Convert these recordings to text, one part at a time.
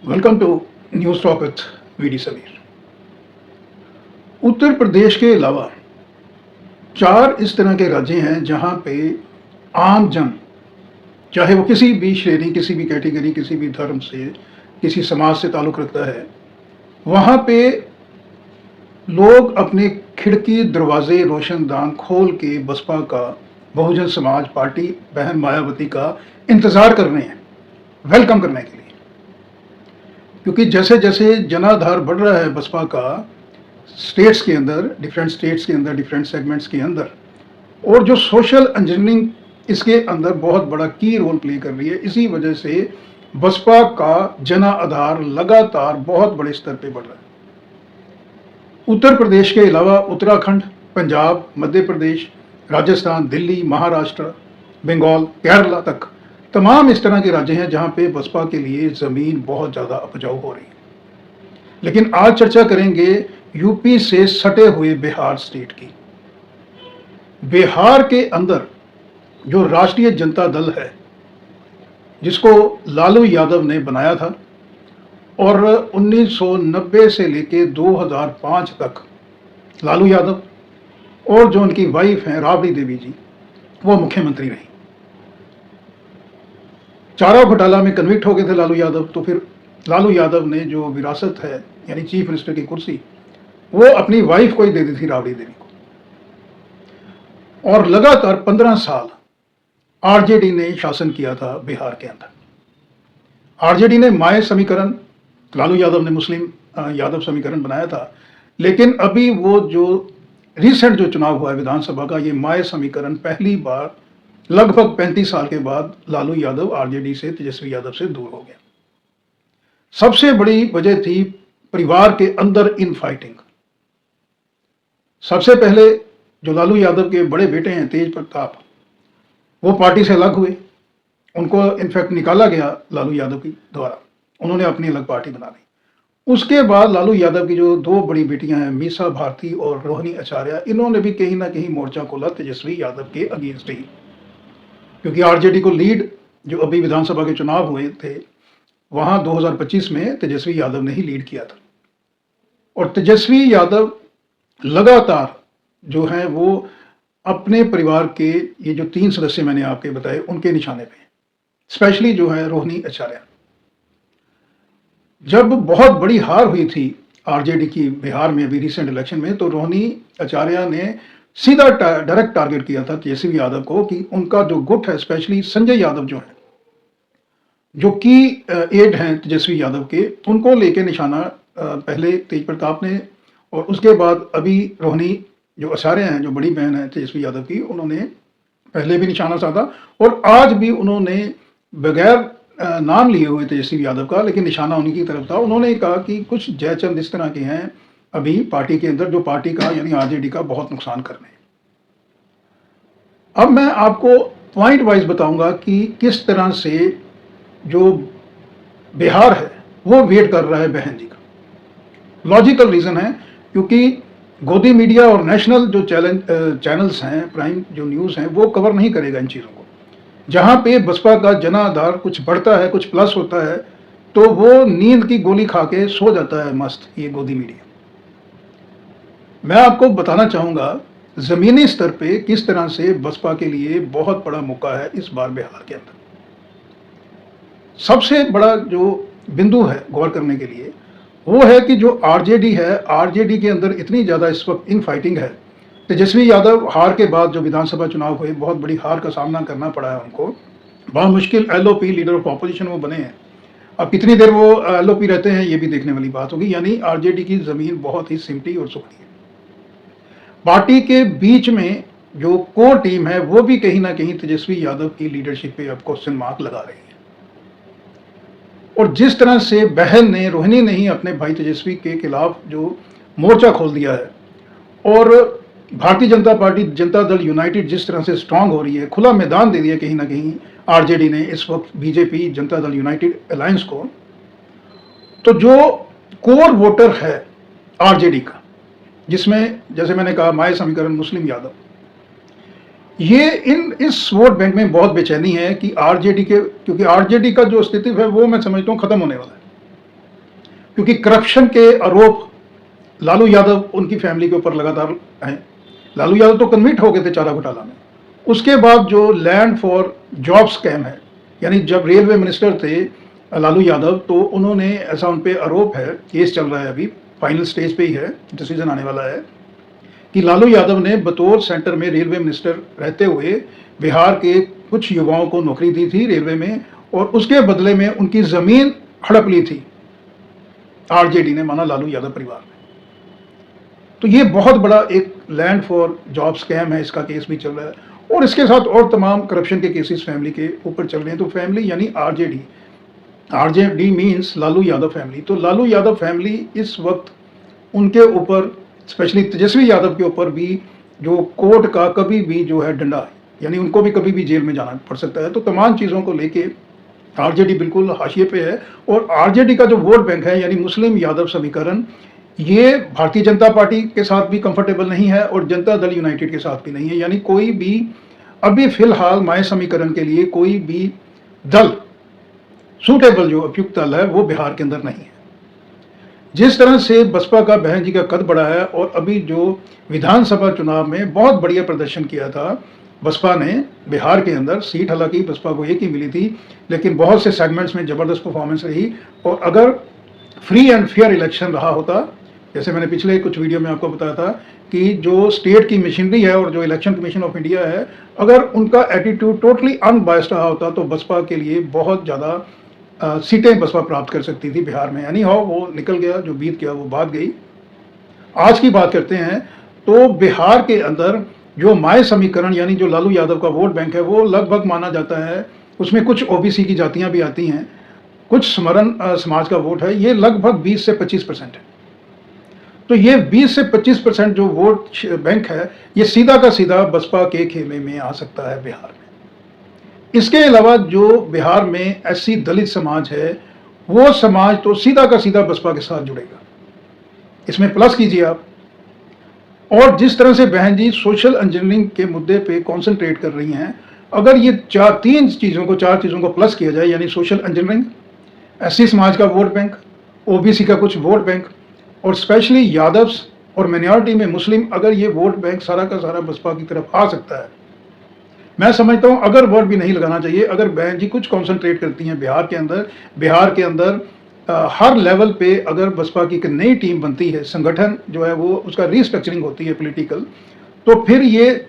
Welcome to news talk with VD Samir. Uttar Pradesh के अलावा 4 इस तरह के राज्य हैं जहां पे आम जन, चाहे वो किसी भी श्रेणी, किसी भी कैटेगरी, किसी भी धर्म से, किसी समाज से ताल्लुक़ रखता है, वहां पे लोग अपने खिड़की दरवाजे रोशनदान खोल के बसपा का, बहुजन समाज पार्टी बहन मायावती का इंतज़ार कर रहे हैं, वेलकम करने के लिए। क्योंकि जैसे जैसे जनाधार बढ़ रहा है बसपा का स्टेट्स के अंदर, डिफरेंट स्टेट्स के अंदर, डिफरेंट सेगमेंट्स के अंदर, और जो सोशल इंजीनियरिंग इसके अंदर बहुत बड़ा की रोल प्ले कर रही है, इसी वजह से बसपा का जनाधार लगातार बहुत बड़े स्तर पे बढ़ रहा है। उत्तर प्रदेश के अलावा उत्तराखंड, पंजाब, मध्य प्रदेश, राजस्थान, दिल्ली, महाराष्ट्र, बंगाल, केरला तक तमाम इस तरह के राज्य हैं जहां पे बसपा के लिए ज़मीन बहुत ज़्यादा उपजाऊ हो रही है। लेकिन आज चर्चा करेंगे यूपी से सटे हुए बिहार स्टेट की। बिहार के अंदर जो राष्ट्रीय जनता दल है, जिसको लालू यादव ने बनाया था और 1990 से लेके 2005 तक लालू यादव और जो उनकी वाइफ हैं राबड़ी देवी जी, वो मुख्यमंत्री रही। चारा घोटाला में कन्विक्ट हो गए थे लालू यादव, तो फिर लालू यादव ने जो विरासत है यानी चीफ मिनिस्टर की कुर्सी, वो अपनी वाइफ को ही दे दी थी, राबड़ी देवी को। और लगातार 15 साल आरजेडी ने शासन किया था बिहार के अंदर। आरजेडी ने माय समीकरण, लालू यादव ने मुस्लिम यादव समीकरण बनाया था, लेकिन अभी वो जो रिसेंट जो चुनाव हुआ है विधानसभा का, ये माय समीकरण पहली बार लगभग 35 साल के बाद लालू यादव आरजेडी से, तेजस्वी यादव से दूर हो गया। सबसे बड़ी वजह थी परिवार के अंदर इन फाइटिंग। सबसे पहले जो लालू यादव के बड़े बेटे हैं तेज प्रताप, वो पार्टी से अलग हुए, उनको इनफैक्ट निकाला गया लालू यादव की द्वारा, उन्होंने अपनी अलग पार्टी बना ली। उसके बाद लालू यादव की जो 2 बड़ी बेटियां हैं मीसा भारती और रोहिणी आचार्य, इन्होंने भी कहीं ना कहीं मोर्चा खोला तेजस्वी यादव के अगेंस्ट ही, क्योंकि आरजेडी को लीड जो अभी विधानसभा के चुनाव हुए थे वहां 2025 में तेजस्वी यादव ने ही लीड किया था। और तेजस्वी यादव लगातार जो है वो अपने परिवार के ये जो 3 सदस्य मैंने आपके बताए उनके निशाने पे, स्पेशली जो है रोहिणी आचार्य। जब बहुत बड़ी हार हुई थी आरजेडी की बिहार में अभी रिसेंट इलेक्शन में, तो रोहिणी आचार्य ने सीधा डायरेक्ट टारगेट किया था तेजस्वी यादव को कि उनका जो गुट है, स्पेशली संजय यादव जो है, जो की एड हैं तेजस्वी यादव के, उनको लेके निशाना पहले तेज प्रताप ने, और उसके बाद अभी रोहिणी जो आचार्य हैं, जो बड़ी बहन है तेजस्वी यादव की, उन्होंने पहले भी निशाना साधा और आज भी उन्होंने बगैर नाम लिए हुए तेजस्वी यादव का, लेकिन निशाना उन्हीं की तरफ था। उन्होंने कहा कि कुछ जयचंद इस तरह के हैं अभी पार्टी के अंदर जो पार्टी का यानी आरजेडी का बहुत नुकसान कर रहे हैं। अब मैं आपको पॉइंट वाइज बताऊंगा कि किस तरह से जो बिहार है वो वेट कर रहा है बहन जी का। लॉजिकल रीजन है क्योंकि गोदी मीडिया और नेशनल जो चैनल्स हैं, प्राइम जो न्यूज़ हैं, वो कवर नहीं करेगा इन चीज़ों को। जहां पे बसपा का जनाधार कुछ बढ़ता है, कुछ प्लस होता है, तो वो नींद की गोली खा के सो जाता है मस्त ये गोदी मीडिया। मैं आपको बताना चाहूंगा जमीनी स्तर पे किस तरह से बसपा के लिए बहुत बड़ा मौका है इस बार बिहार के अंदर। सबसे बड़ा जो बिंदु है गौर करने के लिए वो है कि जो आरजेडी है, आरजेडी के अंदर इतनी ज़्यादा इस वक्त इन फाइटिंग है। तेजस्वी यादव हार के बाद जो विधानसभा चुनाव हुए, बहुत बड़ी हार का सामना करना पड़ा है उनको, बहुत मुश्किल एलओपी लीडर ऑफ ऑपोजिशन वो बने हैं। अब कितनी देर वो एलओपी रहते हैं ये भी देखने वाली बात होगी। यानी आरजेडी की ज़मीन बहुत ही सिमटी और सुखड़ी है। पार्टी के बीच में जो कोर टीम है वो भी कहीं ना कहीं तेजस्वी यादव की लीडरशिप पे अब क्वेश्चन मार्क लगा रही है। और जिस तरह से बहन ने, रोहिणी ने ही अपने भाई तेजस्वी के खिलाफ जो मोर्चा खोल दिया है, और भारतीय जनता पार्टी जनता दल यूनाइटेड जिस तरह से स्ट्रांग हो रही है, खुला मैदान दे दिया कहीं ना कहीं आरजेडी ने इस वक्त BJP Janata Dal United alliance को। तो जो कोर वोटर है आरजेडी का, जिसमें जैसे मैंने कहा माय समीकरण मुस्लिम यादव, ये इस वोट बैंक में बहुत बेचैनी है कि आरजेडी के, क्योंकि आरजेडी का जो अस्तित्व है वो मैं समझता हूँ खत्म होने वाला है। क्योंकि करप्शन के आरोप लालू यादव उनकी फैमिली के ऊपर लगातार हैं। लालू यादव तो कन्विक्ट हो गए थे चारा घोटाला में। उसके बाद जो लैंड फॉर जॉब स्कैम है, यानी जब रेलवे मिनिस्टर थे लालू यादव, तो उन्होंने ऐसा उन पे आरोप है, केस चल रहा है, अभी फाइनल स्टेज पे ही है, डिसीजन आने वाला है, कि लालू यादव ने बतौर सेंटर में रेलवे मिनिस्टर रहते हुए बिहार के कुछ युवाओं को नौकरी दी थी रेलवे में, और उसके बदले में उनकी ज़मीन हड़प ली थी आरजेडी ने, माना लालू यादव परिवार ने। तो ये बहुत बड़ा एक लैंड फॉर जॉब स्कैम है, इसका केस भी चल रहा है, और इसके साथ और तमाम करप्शन के केसेस फैमिली के ऊपर चल रहे हैं। तो फैमिली यानी RJD, RJD means Lalu Yadav family. तो लालू यादव फैमिली इस वक्त उनके ऊपर, स्पेशली तेजस्वी यादव के ऊपर भी जो कोर्ट का कभी भी जो है डंडा है, यानी उनको भी कभी भी जेल में जाना पड़ सकता है। तो तमाम चीज़ों को लेके आरजेडी बिल्कुल हाशिए पे है। और आरजेडी का जो वोट बैंक है, यानी मुस्लिम यादव समीकरण, ये भारतीय जनता पार्टी के साथ भी कंफर्टेबल नहीं है और जनता दल यूनाइटेड के साथ भी नहीं है। यानी कोई भी अभी फिलहाल माय समीकरण के लिए कोई भी दल सूटेबल, जो उपयुक्त दल है, वो बिहार के अंदर नहीं है। जिस तरह से बसपा का बहन जी का कद बढ़ा है, और अभी जो विधानसभा चुनाव में बहुत बढ़िया प्रदर्शन किया था बसपा ने बिहार के अंदर, सीट हालांकि बसपा को एक ही मिली थी, लेकिन बहुत से सेगमेंट्स में ज़बरदस्त परफॉर्मेंस रही। और अगर फ्री एंड फेयर इलेक्शन रहा होता, जैसे मैंने पिछले कुछ वीडियो में आपको बताया था कि जो स्टेट की मशीनरी है और जो इलेक्शन कमीशन ऑफ इंडिया है, अगर उनका एटीट्यूड टोटली अनबायस्ड रहा होता तो बसपा के लिए बहुत ज़्यादा सीटें बसपा प्राप्त कर सकती थी बिहार में। यानी वो निकल गया, जो बीत गया वो बात गई। आज की बात करते हैं तो बिहार के अंदर जो माय समीकरण, यानी जो लालू यादव का वोट बैंक है, वो लगभग माना जाता है, उसमें कुछ ओबीसी की जातियां भी आती हैं, कुछ स्मरण समाज का वोट है, ये लगभग 20 से 25% है। तो ये 20 से 25% जो वोट बैंक है, ये सीधा का सीधा बसपा के खेमे में आ सकता है बिहार में। इसके अलावा जो बिहार में एससी दलित समाज है, वो समाज तो सीधा का सीधा बसपा के साथ जुड़ेगा, इसमें प्लस कीजिए आप। और जिस तरह से बहन जी सोशल इंजीनियरिंग के मुद्दे पे कंसंट्रेट कर रही हैं, अगर ये चार चीज़ों को प्लस किया जाए, यानी सोशल इंजीनियरिंग, एससी समाज का वोट बैंक, ओबीसी का कुछ वोट बैंक, और स्पेशली यादव्स और माइनॉरिटी में मुस्लिम, अगर ये वोट बैंक सारा का सारा बसपा की तरफ आ सकता है, मैं समझता हूं अगर वर्ड भी नहीं लगाना चाहिए, अगर बहन जी कुछ कंसंट्रेट करती हैं बिहार के अंदर हर लेवल पे अगर बसपा की एक नई टीम बनती है, संगठन जो है वो उसका रीस्ट्रक्चरिंग होती है पॉलिटिकल, तो फिर ये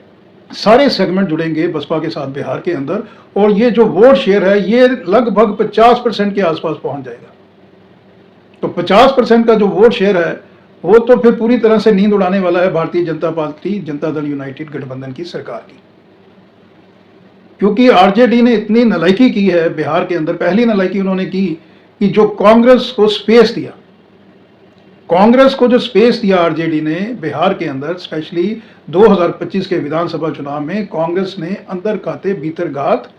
सारे सेगमेंट जुड़ेंगे बसपा के साथ बिहार के अंदर, और ये जो वोट शेयर है ये लगभग 50% के आसपास पहुंच जाएगा। तो 50% का जो वोट शेयर है वो तो फिर पूरी तरह से नींद उड़ाने वाला है भारतीय जनता पार्टी, जनता दल यूनाइटेड गठबंधन की सरकार की। क्योंकि आरजेडी ने इतनी नालायकी की है बिहार के अंदर, पहली नालायकी उन्होंने की कि जो कांग्रेस को स्पेस दिया, कांग्रेस को जो स्पेस दिया आरजेडी ने बिहार के अंदर, स्पेशली 2025 के विधानसभा चुनाव में, कांग्रेस ने अंदर खाते भीतर घात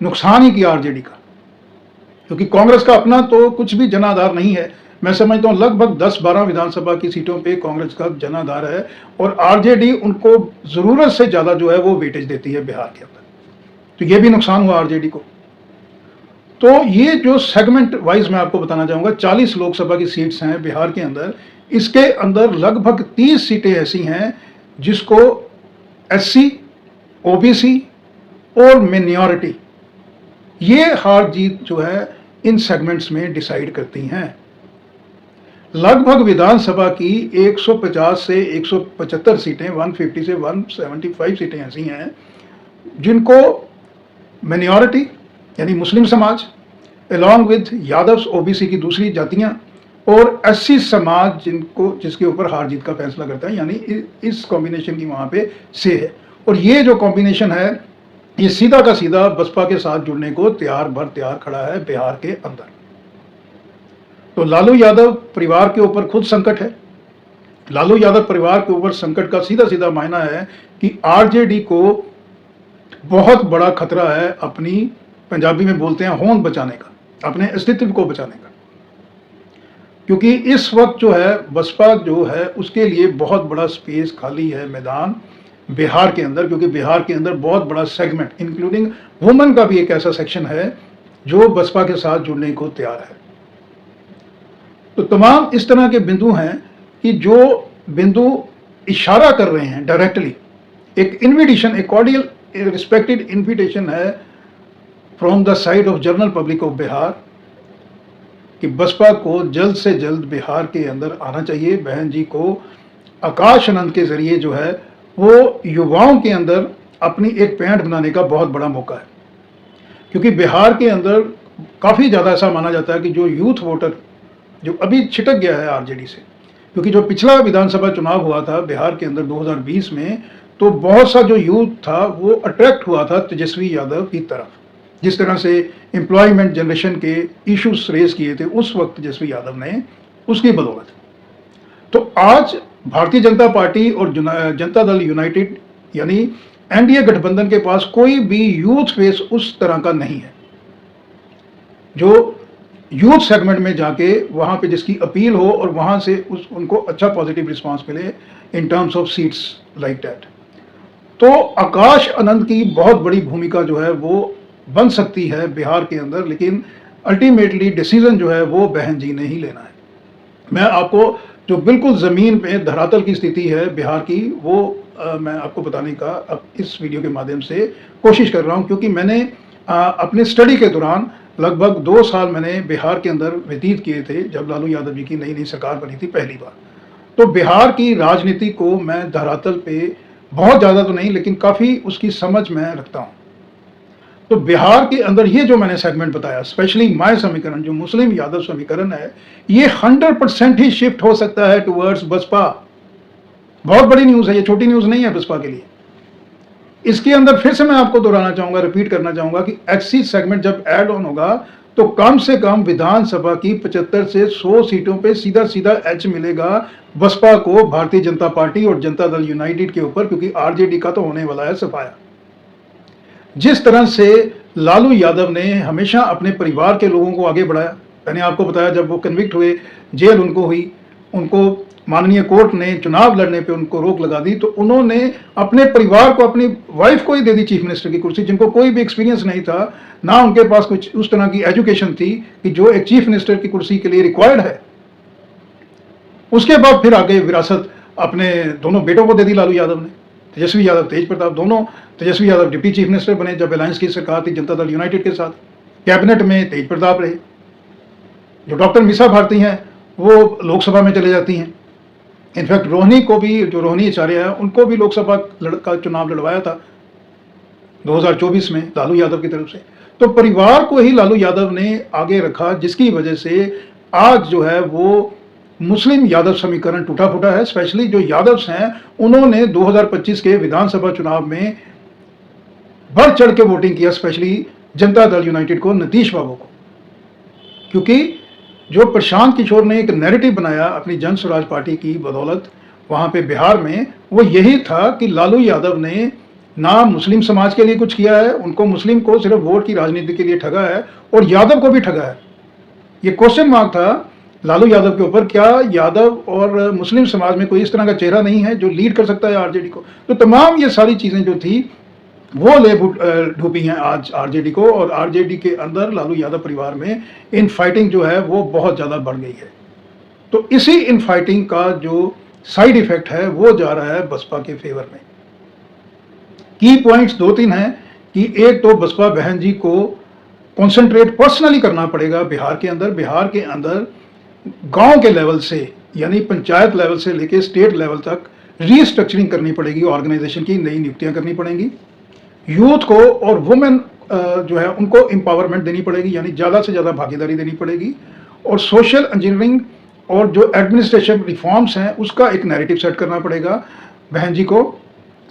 नुकसान ही किया आरजेडी का। क्योंकि कांग्रेस का अपना तो कुछ भी जनाधार नहीं है, मैं समझता हूँ लगभग 10-12 विधानसभा की सीटों पे कांग्रेस का जनाधार है, और आरजेडी उनको जरूरत से ज्यादा जो है वो वेटेज देती है बिहार के अंदर। तो ये भी नुकसान हुआ आरजेडी को। तो ये जो सेगमेंट वाइज मैं आपको बताना चाहूंगा, 40 लोकसभा की सीट्स हैं बिहार के अंदर, इसके अंदर लगभग 30 सीटें ऐसी हैं जिसको एससी, ओबीसी और माइनॉरिटी, ये हार जीत जो है इन सेगमेंट्स में डिसाइड करती हैं। लगभग विधानसभा की 150 से 175 सीटें, 150 से 175 सीटें ऐसी हैं जिनको माइनॉरिटी यानी मुस्लिम समाज, अलॉन्ग विद यादव्स, ओबीसी की दूसरी जातियां, और एससी समाज जिसके ऊपर हार जीत का फैसला करता है, यानी इस कॉम्बिनेशन की वहां पे से है। और ये जो कॉम्बिनेशन है ये सीधा का सीधा बसपा के साथ जुड़ने को तैयार खड़ा है बिहार के अंदर। तो लालू यादव परिवार के ऊपर खुद संकट है। लालू यादव परिवार के ऊपर संकट का सीधा सीधा मायना है कि आरजेडी को बहुत बड़ा खतरा है अपनी, पंजाबी में बोलते हैं, होंद बचाने का, अपने अस्तित्व को बचाने का। क्योंकि इस वक्त जो है बसपा जो है उसके लिए बहुत बड़ा स्पेस खाली है, मैदान बिहार के अंदर, क्योंकि बिहार के अंदर बहुत बड़ा सेगमेंट इंक्लूडिंग वुमेन का भी एक ऐसा सेक्शन है जो बसपा के साथ जुड़ने को तैयार है। तो तमाम इस तरह के बिंदु हैं कि जो बिंदु इशारा कर रहे हैं डायरेक्टली, एक इन्विटेशन, एक कॉर्डियल रिस्पेक्टेड इन्विटेशन है from the side of general public of Bihar कि बसपा को जल्द से जल्द बिहार के अंदर आना चाहिए। बहन जी को आकाश आनंद के जरिए जो है वो युवाओं के अंदर अपनी एक पैंठ बनाने का बहुत बड़ा मौका है, क्योंकि बिहार के अंदर काफ़ी ज़्यादा ऐसा माना जाता है कि जो यूथ वोटर जो अभी छिटक गया है आरजेडी से, क्योंकि जो पिछला विधानसभा चुनाव हुआ था बिहार के अंदर 2020 में, तो बहुत सा जो यूथ था वो अट्रैक्ट हुआ था तेजस्वी यादव की तरफ। जिस तरह से एम्प्लॉयमेंट जनरेशन के इश्यूज रेज किए थे उस वक्त तेजस्वी यादव ने, उसकी बदौलत। तो आज भारतीय जनता पार्टी और जनता दल यूनाइटेड यानी एनडीए गठबंधन के पास कोई भी यूथ फेस उस तरह का नहीं है जो यूथ सेगमेंट में जाके वहां पे जिसकी अपील हो और वहां से उनको अच्छा पॉजिटिव रिस्पांस मिले in terms of seats like that. तो आकाश आनंद की बहुत बड़ी भूमिका जो है वो बन सकती है बिहार के अंदर, लेकिन अल्टीमेटली डिसीजन जो है वो बहन जी ने ही लेना है। मैं आपको जो बिल्कुल ज़मीन पे धरातल की स्थिति है बिहार की वो मैं आपको बताने का अब इस वीडियो के माध्यम से कोशिश कर रहा हूँ, क्योंकि मैंने अपने स्टडी के दौरान लगभग 2 साल मैंने बिहार के अंदर व्यतीत किए थे जब लालू यादव जी की नई नई सरकार बनी थी पहली बार। तो बिहार की राजनीति को मैं धरातल पे बहुत ज़्यादा तो नहीं लेकिन काफ़ी उसकी समझ मैं रखता हूँ। तो बिहार के अंदर ये जो मैंने सेगमेंट बताया, स्पेशली माय समीकरण जो मुस्लिम यादव समीकरण है, ये 100% ही शिफ्ट हो सकता है टुवर्ड्स बसपा। बहुत बड़ी न्यूज़ है, ये छोटी न्यूज़ नहीं है बसपा के लिए। इसके अंदर फिर से मैं आपको दोहराना चाहूंगा, रिपीट करना चाहूंगा कि एचसी सेगमेंट जब ऐड ऑन होगा तो कम से कम विधानसभा की 75 से 100 सीटों पे सीधा सीधा एच मिलेगा बसपा को, भारतीय जनता पार्टी और जनता दल यूनाइटेड के ऊपर, क्योंकि आरजेडी का तो होने वाला है सफाया। जिस तरह से लालू यादव ने हमेशा अपने परिवार के लोगों को आगे बढ़ाया, मैंने आपको बताया जब वो कन्विक्ट हुए, जेल उनको हुई, उनको माननीय कोर्ट ने चुनाव लड़ने पे उनको रोक लगा दी, तो उन्होंने अपने परिवार को, अपनी वाइफ को ही दे दी चीफ मिनिस्टर की कुर्सी, जिनको कोई भी एक्सपीरियंस नहीं था, ना उनके पास कुछ उस तरह की एजुकेशन थी कि जो एक चीफ मिनिस्टर की कुर्सी के लिए रिक्वायर्ड है। उसके बाद फिर आगे विरासत अपने दोनों बेटों को दे दी लालू यादव ने, तेजस्वी यादव, तेज प्रताप, दोनों। Tejashwi Yadav deputy chief minister बने जब अलायंस की सरकार थी जनता दल यूनाइटेड के साथ। कैबिनेट में तेज प्रताप रहे। जो डॉक्टर मीसा भारती हैं वो लोकसभा में चले जाती हैं। इनफैक्ट रोहिणी को भी, जो रोहिणी आचार्य है, उनको भी लोकसभा का चुनाव लड़वाया था 2024 में लालू यादव की तरफ से। तो परिवार को ही लालू यादव ने आगे रखा, जिसकी वजह से आज जो है वो मुस्लिम यादव समीकरण टूटा फूटा है। स्पेशली जो यादव्स हैं उन्होंने 2025 के विधानसभा चुनाव में बढ़ चढ़ के वोटिंग किया, स्पेशली जनता दल यूनाइटेड को, नीतीश बाबू को, क्योंकि जो प्रशांत किशोर ने एक नैरेटिव बनाया अपनी जन स्वराज पार्टी की बदौलत वहां पे बिहार में, वो यही था कि लालू यादव ने ना मुस्लिम समाज के लिए कुछ किया है, उनको मुस्लिम को सिर्फ वोट की राजनीति के लिए ठगा है और यादव को भी ठगा है। ये क्वेश्चन मार्क था लालू यादव के ऊपर, क्या यादव और मुस्लिम समाज में कोई इस तरह का चेहरा नहीं है जो लीड कर सकता है आरजेडी को। तो तमाम ये सारी चीजें जो थी वो ले ढूंढी हैं आज आरजेडी को, और आरजेडी के अंदर लालू यादव परिवार में इन फाइटिंग जो है वो बहुत ज़्यादा बढ़ गई है। तो इसी इन फाइटिंग का जो साइड इफेक्ट है वो जा रहा है बसपा के फेवर में। की पॉइंट्स 2-3 हैं कि एक तो बसपा बहन जी को कॉन्सेंट्रेट पर्सनली करना पड़ेगा बिहार के अंदर गांव के लेवल से, यानी पंचायत लेवल से लेके स्टेट लेवल तक रीस्ट्रक्चरिंग करनी पड़ेगी, ऑर्गेनाइजेशन की नई नियुक्तियां करनी पड़ेंगी। यूथ को और वुमेन जो है उनको एम्पावरमेंट देनी पड़ेगी, यानी ज़्यादा से ज़्यादा भागीदारी देनी पड़ेगी, और सोशल इंजीनियरिंग और जो एडमिनिस्ट्रेशन रिफॉर्म्स हैं उसका एक नैरेटिव सेट करना पड़ेगा बहन जी को।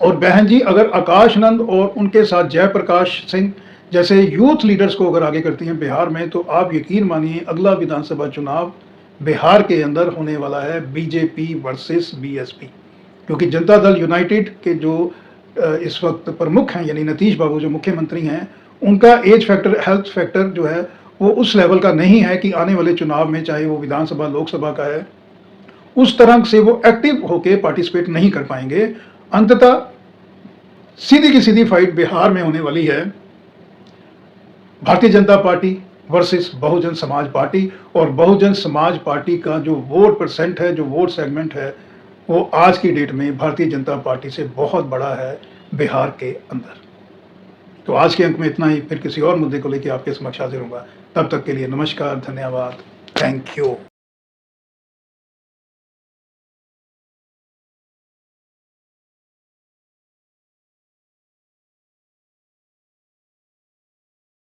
और बहन जी अगर आकाश आनंद और उनके साथ जयप्रकाश सिंह जैसे यूथ लीडर्स को अगर आगे करती हैं बिहार में, तो आप यकीन मानिए अगला विधानसभा चुनाव बिहार के अंदर होने वाला है बीजेपी वर्सेस बीएसपी, क्योंकि जनता दल यूनाइटेड के जो इस वक्त प्रमुख हैं यानी नीतीश बाबू जो मुख्यमंत्री हैं, उनका एज फैक्टर, हेल्थ फैक्टर जो है वो उस लेवल का नहीं है कि आने वाले चुनाव में, चाहे वो विधानसभा लोकसभा का है, उस तरह से वो एक्टिव होके पार्टिसिपेट नहीं कर पाएंगे। अंततः सीधी की सीधी फाइट बिहार में होने वाली है Bharatiya Janata party versus Bahujan Samaj party. और बहुजन समाज पार्टी का जो वोट परसेंट है, जो वोट सेगमेंट है, वो आज की डेट में भारतीय जनता पार्टी से बहुत बड़ा है बिहार के अंदर। तो आज के अंक में इतना ही, फिर किसी और मुद्दे को लेकर आपके समक्ष हाजिर होऊंगा। तब तक के लिए नमस्कार, धन्यवाद, थैंक यू।